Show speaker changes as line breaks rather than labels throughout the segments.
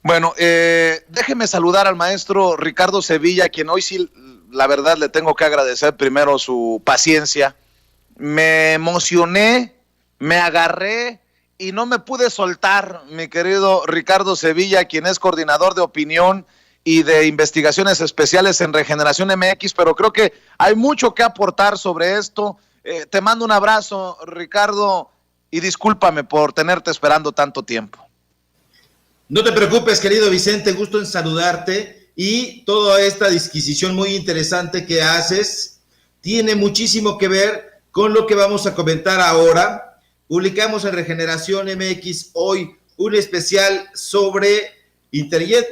Bueno, déjeme saludar al maestro Ricardo Sevilla, quien hoy sí, la verdad, le tengo que agradecer primero su paciencia. Me emocioné, me agarré y no me pude soltar, mi querido Ricardo Sevilla, quien es coordinador de opinión y de investigaciones especiales en Regeneración MX, pero creo que hay mucho que aportar sobre esto. Te mando un abrazo, Ricardo, y discúlpame por tenerte esperando tanto tiempo.
No te preocupes, querido Vicente, gusto en saludarte, y toda esta disquisición muy interesante que haces tiene muchísimo que ver con lo que vamos a comentar ahora. Publicamos en Regeneración MX hoy un especial sobre Interjet,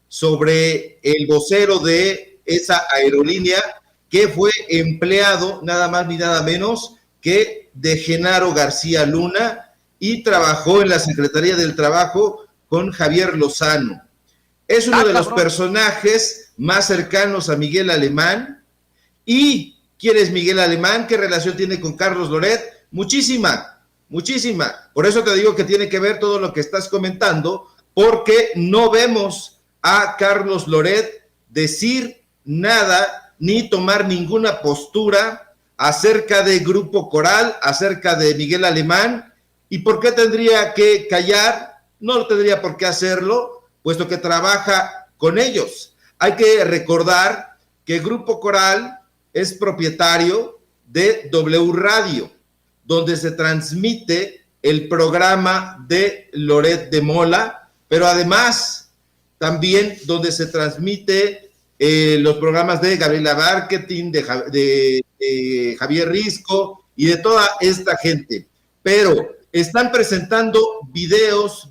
sobre el vocero de esa aerolínea que fue empleado nada más ni nada menos que de Genaro García Luna, y trabajó en la Secretaría del Trabajo con Javier Lozano. Es uno de los personajes más cercanos a Miguel Alemán. ¿Y quién es Miguel Alemán? ¿Qué relación tiene con Carlos Loret? Muchísima, muchísima. Por eso te digo que tiene que ver todo lo que estás comentando, porque no vemos a Carlos Loret decir nada ni tomar ninguna postura acerca de Grupo Coral, acerca de Miguel Alemán. ¿Y por qué tendría que callar? No tendría por qué hacerlo, puesto que trabaja con ellos. Hay que recordar que Grupo Coral es propietario de W Radio, donde se transmite el programa de Loret de Mola, pero además también donde se transmite los programas de Gabriela Marketing, de Javier Risco y de toda esta gente. Pero están presentando videos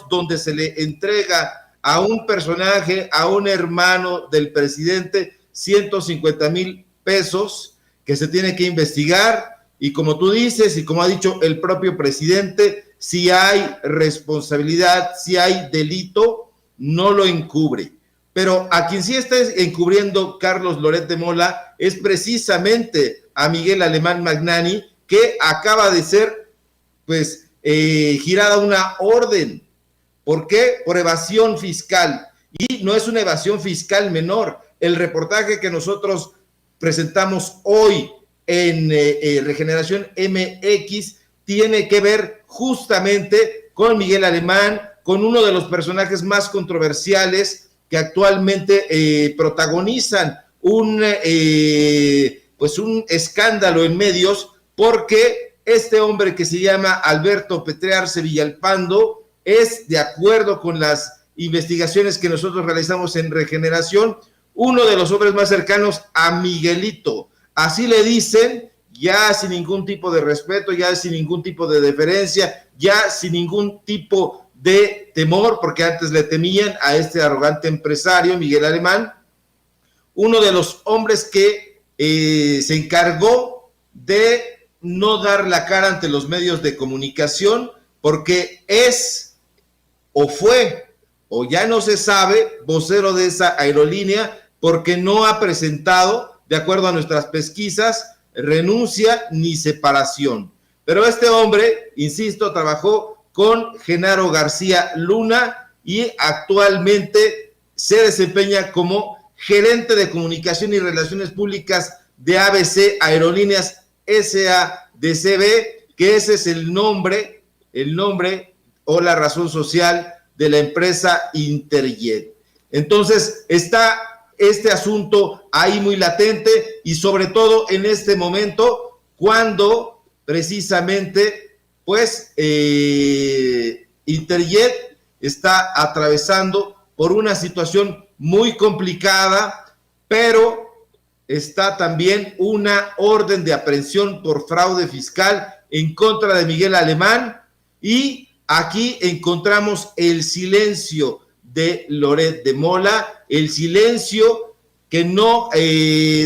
donde se le entrega a un personaje, a un hermano del presidente, 150,000 pesos que se tiene que investigar, y como tú dices y como ha dicho el propio presidente, si hay responsabilidad, si hay delito, no lo encubre. Pero a quien sí está encubriendo Carlos Loret de Mola es precisamente a Miguel Alemán Magnani, que acaba de ser girada una orden. ¿Por qué? Por evasión fiscal. Y no es una evasión fiscal menor. El reportaje que nosotros presentamos hoy en Regeneración MX tiene que ver justamente con Miguel Alemán, con uno de los personajes más controversiales que actualmente protagonizan un escándalo en medios, porque este hombre, que se llama Alberto Petrearse Villalpando, es, de acuerdo con las investigaciones que nosotros realizamos en Regeneración, uno de los hombres más cercanos a Miguelito. Así le dicen, ya sin ningún tipo de respeto, ya sin ningún tipo de deferencia, ya sin ningún tipo de temor, porque antes le temían a este arrogante empresario, Miguel Alemán, uno de los hombres que se encargó de no dar la cara ante los medios de comunicación, porque es, o fue, o ya no se sabe, vocero de esa aerolínea, porque no ha presentado, de acuerdo a nuestras pesquisas, renuncia ni separación. Pero este hombre, insisto, trabajó con Genaro García Luna y actualmente se desempeña como gerente de comunicación y relaciones públicas de ABC Aerolíneas SADCB, que ese es el nombre o la razón social de la empresa Interjet. Entonces está este asunto ahí muy latente, y sobre todo en este momento, cuando precisamente Interjet está atravesando por una situación muy complicada, pero está también una orden de aprehensión por fraude fiscal en contra de Miguel Alemán, y aquí encontramos el silencio de Loret de Mola, el silencio que no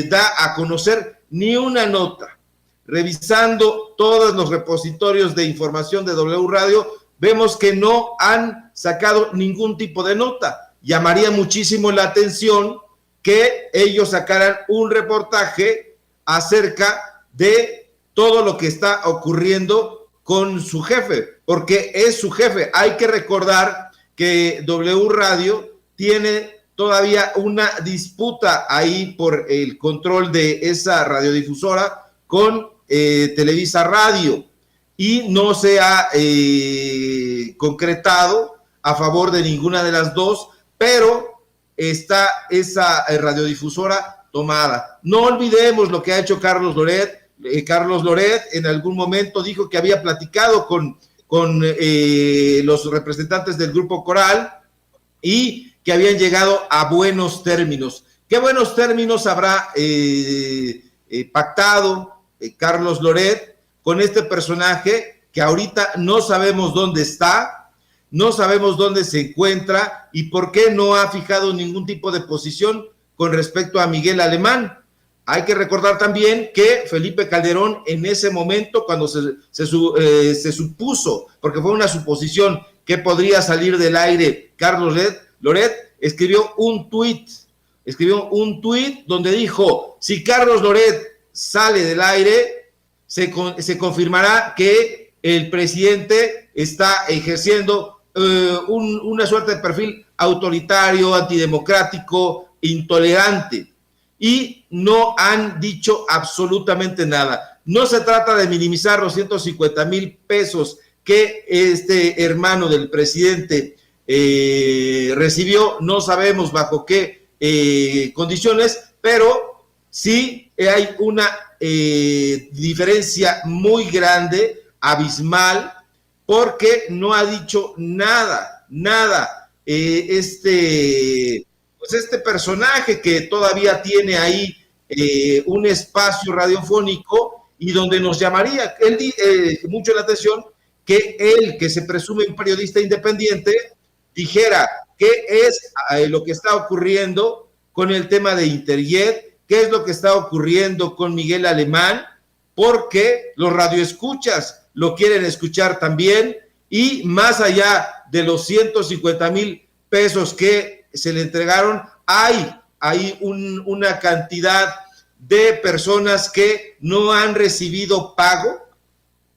da a conocer ni una nota. Revisando todos los repositorios de información de W Radio, vemos que no han sacado ningún tipo de nota. Llamaría muchísimo la atención que ellos sacaran un reportaje acerca de todo lo que está ocurriendo con su jefe, porque es su jefe. Hay que recordar que W Radio tiene todavía una disputa ahí por el control de esa radiodifusora con Televisa Radio, y no se ha concretado a favor de ninguna de las dos, pero está esa radiodifusora tomada. No olvidemos lo que ha hecho Carlos Loret. Carlos Loret en algún momento dijo que había platicado con los representantes del Grupo Coral y que habían llegado a buenos términos. ¿Qué buenos términos habrá pactado Carlos Loret con este personaje que ahorita no sabemos dónde está, no sabemos dónde se encuentra y por qué no ha fijado ningún tipo de posición con respecto a Miguel Alemán? Hay que recordar también que Felipe Calderón en ese momento, cuando se supuso, porque fue una suposición, que podría salir del aire Carlos Loret, escribió un tuit donde dijo: si Carlos Loret sale del aire, se confirmará que el presidente está ejerciendo una suerte de perfil autoritario, antidemocrático, intolerante. Y no han dicho absolutamente nada. No se trata de minimizar los 150,000 pesos que este hermano del presidente recibió, no sabemos bajo qué condiciones, pero sí hay una diferencia muy grande, abismal, porque no ha dicho nada. Este personaje que todavía tiene ahí un espacio radiofónico y donde nos llamaría mucho la atención que él, que se presume un periodista independiente, dijera qué es lo que está ocurriendo con el tema de Interjet, qué es lo que está ocurriendo con Miguel Alemán, porque los radioescuchas lo quieren escuchar también, y más allá de los 150,000 pesos que se le entregaron, hay una cantidad de personas que no han recibido pago,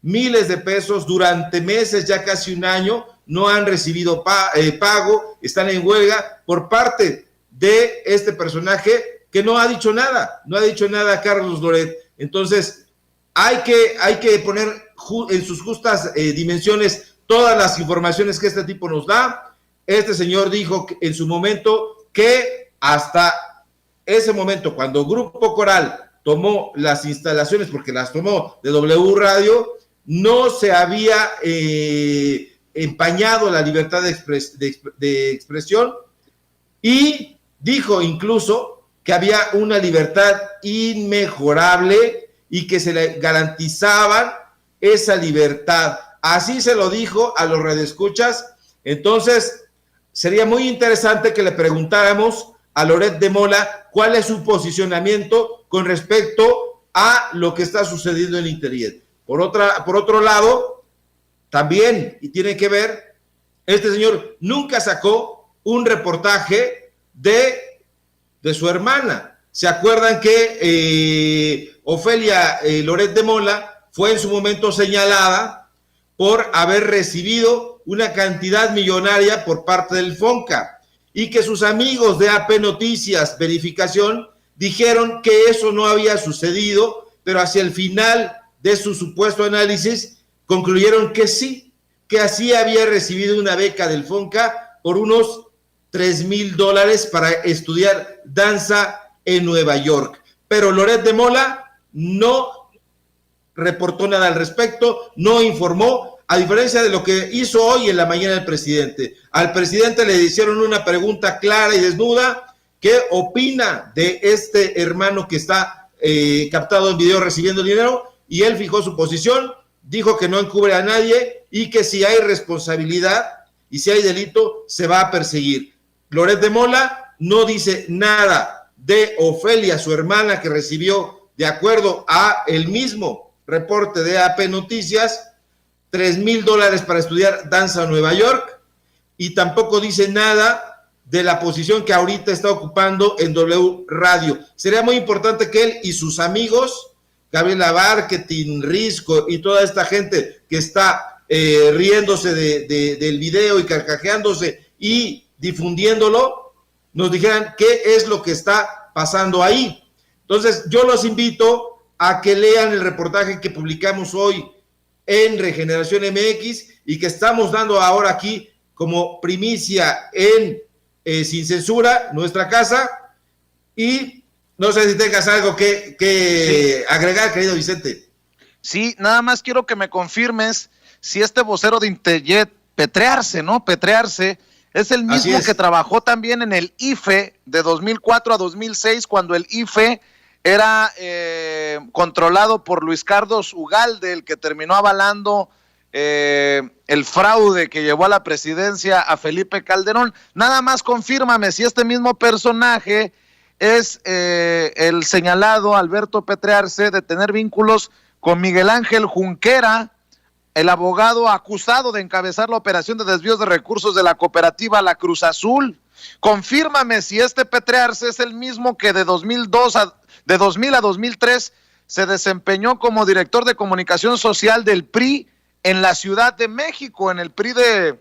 miles de pesos durante meses, ya casi un año, no han recibido pago, están en huelga por parte de este personaje que no ha dicho nada Carlos Loret. Entonces, hay que poner en sus justas dimensiones todas las informaciones que este tipo nos da. Este señor dijo en su momento que hasta ese momento, cuando Grupo Coral tomó las instalaciones, porque las tomó de W Radio, no se había empañado la libertad de expresión, y dijo incluso que había una libertad inmejorable y que se le garantizaban esa libertad. Así se lo dijo a los radioescuchas. Entonces, sería muy interesante que le preguntáramos a Loret de Mola cuál es su posicionamiento con respecto a lo que está sucediendo en Interjet. Por otro lado, también, y tiene que ver, este señor nunca sacó un reportaje de su hermana. ¿Se acuerdan que Ofelia Loret de Mola fue en su momento señalada por haber recibido una cantidad millonaria por parte del FONCA, y que sus amigos de AP Noticias Verificación dijeron que eso no había sucedido, pero hacia el final de su supuesto análisis concluyeron que sí, que así había recibido una beca del FONCA por unos $3,000 para estudiar danza en Nueva York. Pero Loret de Mola no reportó nada al respecto, no informó, a diferencia de lo que hizo hoy en la mañana el presidente. Al presidente le hicieron una pregunta clara y desnuda: ¿qué opina de este hermano que está captado en video recibiendo dinero? Y él fijó su posición, dijo que no encubre a nadie y que si hay responsabilidad y si hay delito, se va a perseguir. Loret de Mola no dice nada de Ofelia, su hermana, que recibió, de acuerdo a el mismo reporte de AP Noticias, $3,000 para estudiar danza en Nueva York, y tampoco dice nada de la posición que ahorita está ocupando en W Radio. Sería muy importante que él y sus amigos, Gabriela Barquetín, Risco y toda esta gente que está riéndose del video y carcajeándose y difundiéndolo, nos dijeran qué es lo que está pasando ahí. Entonces, yo los invito a que lean el reportaje que publicamos hoy en Regeneración MX y que estamos dando ahora aquí como primicia en Sin Censura, nuestra casa. Y no sé si tengas algo que agregar, querido Vicente.
Sí, nada más quiero que me confirmes si este vocero de Interjet, Petrearse, ¿no? Petrearse, es el mismo que trabajó también en el IFE de 2004 a 2006, cuando el IFE era controlado por Luis Carlos Ugalde, el que terminó avalando el fraude que llevó a la presidencia a Felipe Calderón. Nada más confírmame si este mismo personaje es el señalado Alberto Petrearse de tener vínculos con Miguel Ángel Junquera, el abogado acusado de encabezar la operación de desvíos de recursos de la cooperativa La Cruz Azul. Confírmame si este Petrearse es el mismo que de 2000 a 2003 se desempeñó como director de comunicación social del PRI en la Ciudad de México, en el PRI de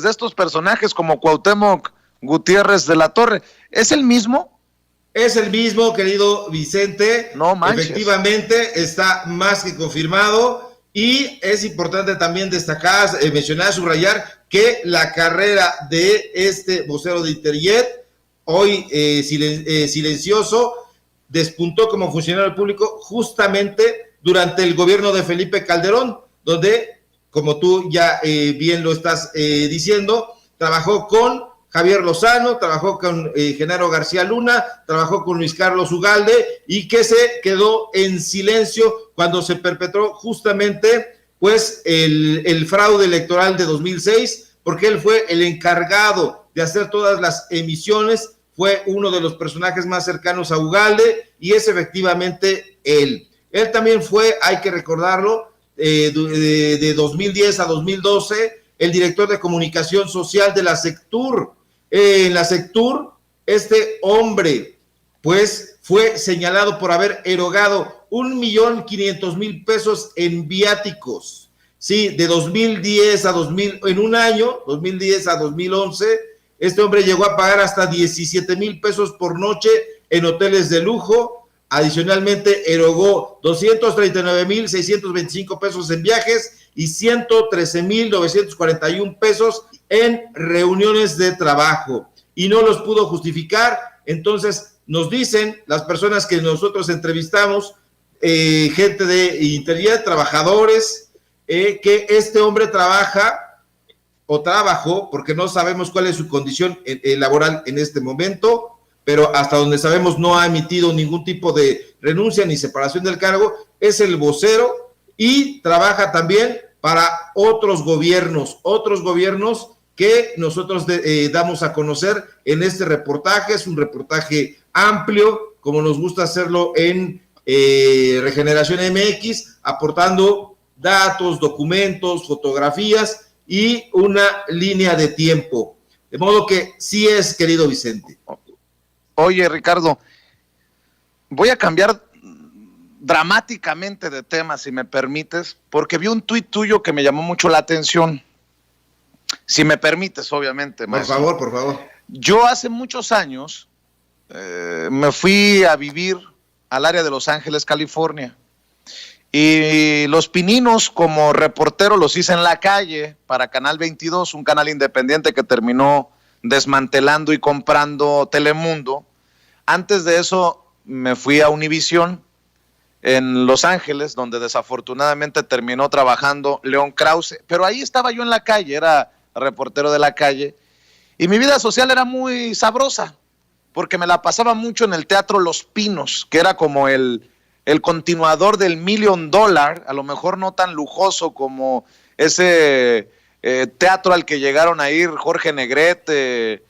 estos personajes como Cuauhtémoc Gutiérrez de la Torre. ¿Es el mismo?
Es el mismo, querido Vicente.
No manches.
Efectivamente, está más que confirmado. Y es importante también destacar, mencionar, subrayar que la carrera de este vocero de Interjet, hoy silencioso, despuntó como funcionario público justamente durante el gobierno de Felipe Calderón, donde, como tú ya bien lo estás diciendo, trabajó con Javier Lozano, trabajó con Genaro García Luna, trabajó con Luis Carlos Ugalde, y que se quedó en silencio cuando se perpetró justamente pues el fraude electoral de 2006, porque él fue el encargado de hacer todas las emisiones, fue uno de los personajes más cercanos a Ugalde, y es efectivamente él. Él también fue, hay que recordarlo, de 2010 a 2012, el director de comunicación social de la Sectur. En la Sectur, este hombre, pues, fue señalado por haber erogado 1,500,000 pesos en viáticos. Sí, de 2010 a 2000, en un año, 2010 a 2011, este hombre llegó a pagar hasta 17,000 pesos por noche en hoteles de lujo. Adicionalmente, erogó 239,625 pesos en viajes y 113,941 pesos en reuniones de trabajo, y no los pudo justificar. Entonces nos dicen las personas que nosotros entrevistamos, gente de Interjet, trabajadores, que este hombre trabaja o trabajó, porque no sabemos cuál es su condición laboral en este momento, pero hasta donde sabemos no ha emitido ningún tipo de renuncia ni separación del cargo, es el vocero, y trabaja también para otros gobiernos que nosotros damos a conocer en este reportaje. Es un reportaje amplio, como nos gusta hacerlo en Regeneración MX, aportando datos, documentos, fotografías y una línea de tiempo. De modo que sí es, querido Vicente.
Oye, Ricardo, voy a cambiar dramáticamente de tema, si me permites, porque vi un tuit tuyo que me llamó mucho la atención. Si me permites, obviamente, maestro.
Por favor.
Yo hace muchos años me fui a vivir al área de Los Ángeles, California, y Los Pininos como reportero los hice en la calle para Canal 22, un canal independiente que terminó desmantelando y comprando Telemundo. Antes de eso me fui a Univisión en Los Ángeles, donde desafortunadamente terminó trabajando León Krause, pero ahí estaba yo en la calle, era reportero de la calle, y mi vida social era muy sabrosa, porque me la pasaba mucho en el Teatro Los Pinos, que era como el continuador del $1 Million, a lo mejor no tan lujoso como ese teatro al que llegaron a ir Jorge Negrete,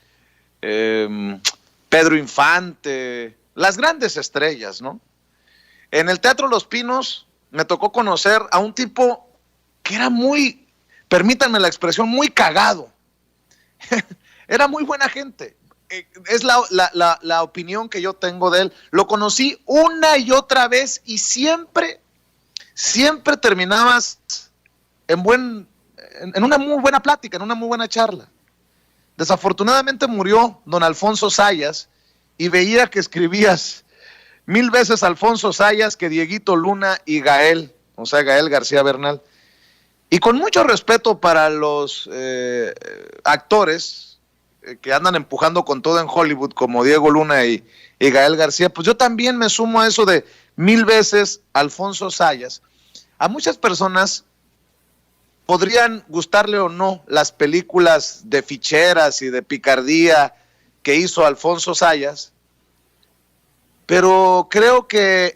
Pedro Infante, las grandes estrellas, ¿no? En el Teatro Los Pinos me tocó conocer a un tipo que era muy, permítanme la expresión, muy cagado. Era muy buena gente. Es la opinión que yo tengo de él. Lo conocí una y otra vez y siempre terminabas en una muy buena plática, en una muy buena charla. Desafortunadamente murió don Alfonso Zayas y veía que escribías 1000 veces Alfonso Zayas que Dieguito Luna y Gael, o sea, Gael García Bernal. Y con mucho respeto para los actores que andan empujando con todo en Hollywood, como Diego Luna y Gael García, pues yo también me sumo a eso de 1000 veces Alfonso Zayas. A muchas personas podrían gustarle o no las películas de ficheras y de picardía que hizo Alfonso Zayas, pero creo que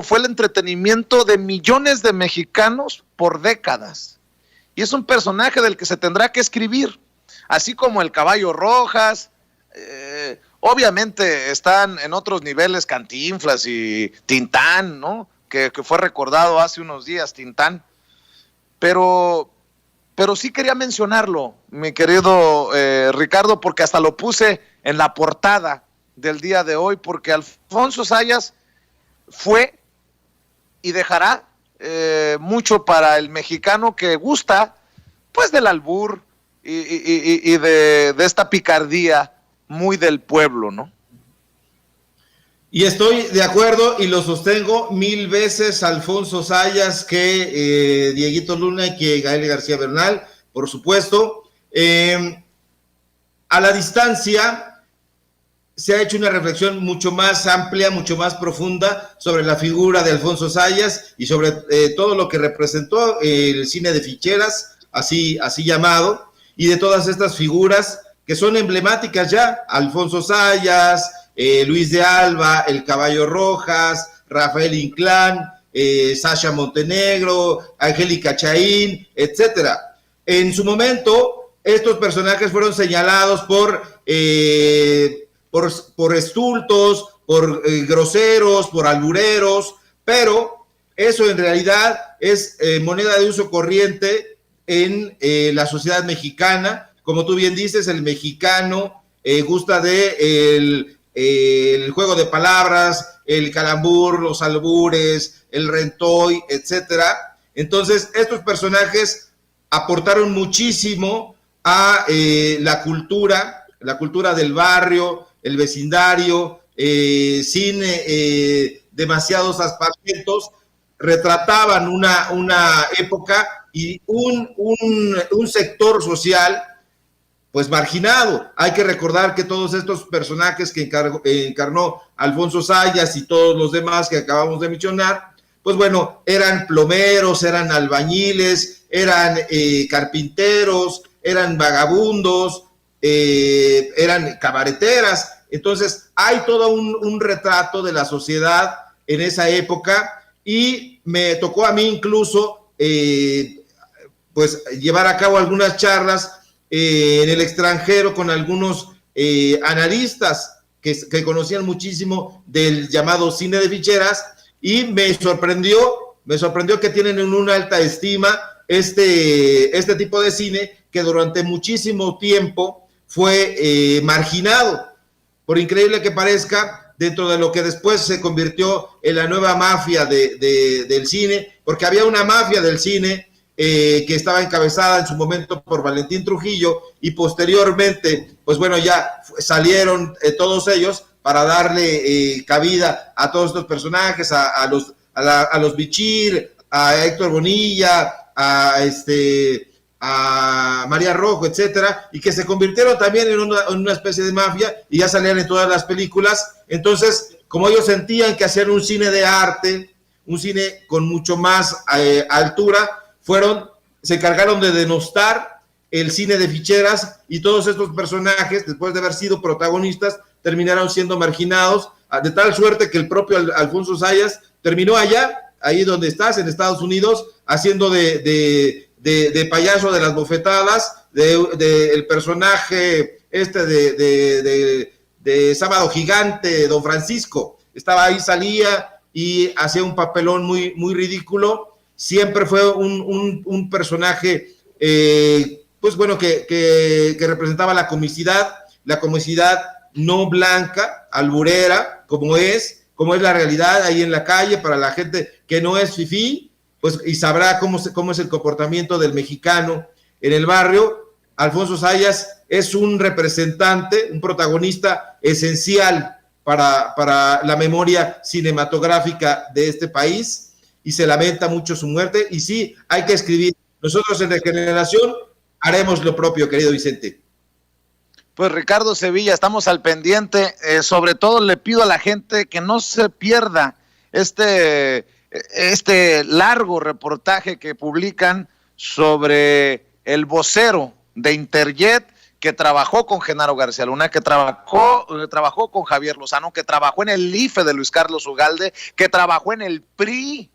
fue el entretenimiento de millones de mexicanos por décadas. Y es un personaje del que se tendrá que escribir, así como el Caballo Rojas. Obviamente están en otros niveles Cantinflas y Tintán, ¿no? Que fue recordado hace unos días, Tintán. Pero sí quería mencionarlo, mi querido Ricardo, porque hasta lo puse en la portada del día de hoy, porque Alfonso Zayas fue y dejará mucho para el mexicano que gusta pues del albur y de esta picardía muy del pueblo, ¿no?
Y estoy de acuerdo y lo sostengo 1000 veces Alfonso Zayas que Dieguito Luna y que Gael García Bernal, por supuesto. A la distancia se ha hecho una reflexión mucho más amplia, mucho más profunda sobre la figura de Alfonso Zayas y sobre todo lo que representó el cine de ficheras, así llamado, y de todas estas figuras que son emblemáticas ya, Alfonso Zayas, Luis de Alba, el Caballo Rojas, Rafael Inclán, Sasha Montenegro, Angélica Chaín, etcétera. En su momento, estos personajes fueron señalados por estultos, por groseros, por albureros, pero eso en realidad es moneda de uso corriente en la sociedad mexicana. Como tú bien dices, el mexicano gusta de el juego de palabras, el calambur, los albures, el rentoy, etcétera. Entonces, estos personajes aportaron muchísimo a la cultura del barrio, el vecindario, sin demasiados aspavientos, retrataban una época y un sector social pues marginado. Hay que recordar que todos estos personajes que encarnó Alfonso Zayas y todos los demás que acabamos de mencionar, pues bueno, eran plomeros, eran albañiles, eran carpinteros, eran vagabundos, eran cabareteras. Entonces hay todo un retrato de la sociedad en esa época y me tocó a mí incluso pues llevar a cabo algunas charlas en el extranjero con algunos analistas que conocían muchísimo del llamado cine de ficheras y me sorprendió que tienen en una alta estima este tipo de cine que durante muchísimo tiempo fue marginado, por increíble que parezca, dentro de lo que después se convirtió en la nueva mafia del cine, porque había una mafia del cine que estaba encabezada en su momento por Valentín Trujillo y posteriormente, pues bueno, ya salieron todos ellos para darle cabida a todos estos personajes, a los Bichir, a Héctor Bonilla, a María Rojo, etcétera, y que se convirtieron también en una especie de mafia y ya salían en todas las películas. Entonces, como ellos sentían que hacían un cine de arte, un cine con mucho más altura, se encargaron de denostar el cine de ficheras y todos estos personajes, después de haber sido protagonistas, terminaron siendo marginados, de tal suerte que el propio Alfonso Zayas terminó ahí donde estás, en Estados Unidos, haciendo de payaso de las bofetadas, el personaje de Sábado Gigante, Don Francisco. Estaba ahí, salía y hacía un papelón muy, muy ridículo. Siempre fue un personaje, pues bueno, que representaba la comicidad no blanca, alburera, como es la realidad ahí en la calle para la gente que no es fifí, pues y sabrá cómo es el comportamiento del mexicano en el barrio. Alfonso Zayas es un representante, un protagonista esencial para la memoria cinematográfica de este país, y se lamenta mucho su muerte, y sí, hay que escribir. Nosotros en Regeneración haremos lo propio, querido Vicente.
Pues Ricardo Sevilla, estamos al pendiente, sobre todo le pido a la gente que no se pierda este largo reportaje que publican sobre el vocero de Interjet, que trabajó con Genaro García Luna, que trabajó con Javier Lozano, que trabajó en el IFE de Luis Carlos Ugalde, que trabajó en el PRI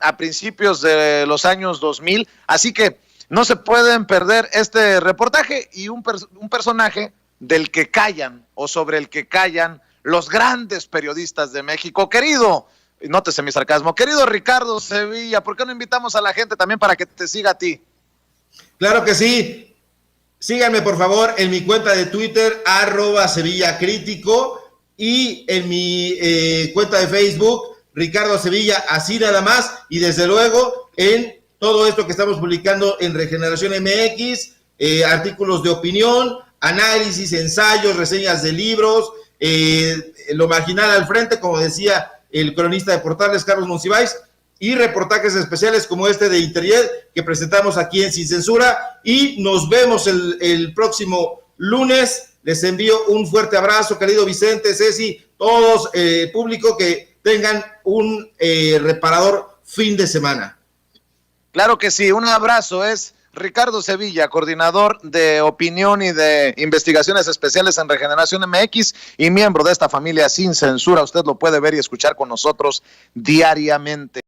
a principios de los años 2000, así que no se pueden perder este reportaje y un personaje del que callan o sobre el que callan los grandes periodistas de México. Querido, nótese mi sarcasmo, querido Ricardo Sevilla, ¿por qué no invitamos a la gente también para que te siga a ti?
Claro que sí. Síganme por favor en mi cuenta de Twitter, @SevillaCrítico, y en mi cuenta de Facebook, Ricardo Sevilla, así nada más, y desde luego en todo esto que estamos publicando en Regeneración MX, artículos de opinión, análisis, ensayos, reseñas de libros, lo marginal al frente, como decía el cronista de Portales, Carlos Monsiváis, y reportajes especiales como este de Interjet que presentamos aquí en Sin Censura, y nos vemos el próximo lunes. Les envío un fuerte abrazo, querido Vicente, Ceci, todos, público, que tengan un reparador fin de semana.
Claro que sí, un abrazo. Es Ricardo Sevilla, coordinador de opinión y de investigaciones especiales en Regeneración MX y miembro de esta familia Sin Censura. Usted lo puede ver y escuchar con nosotros diariamente.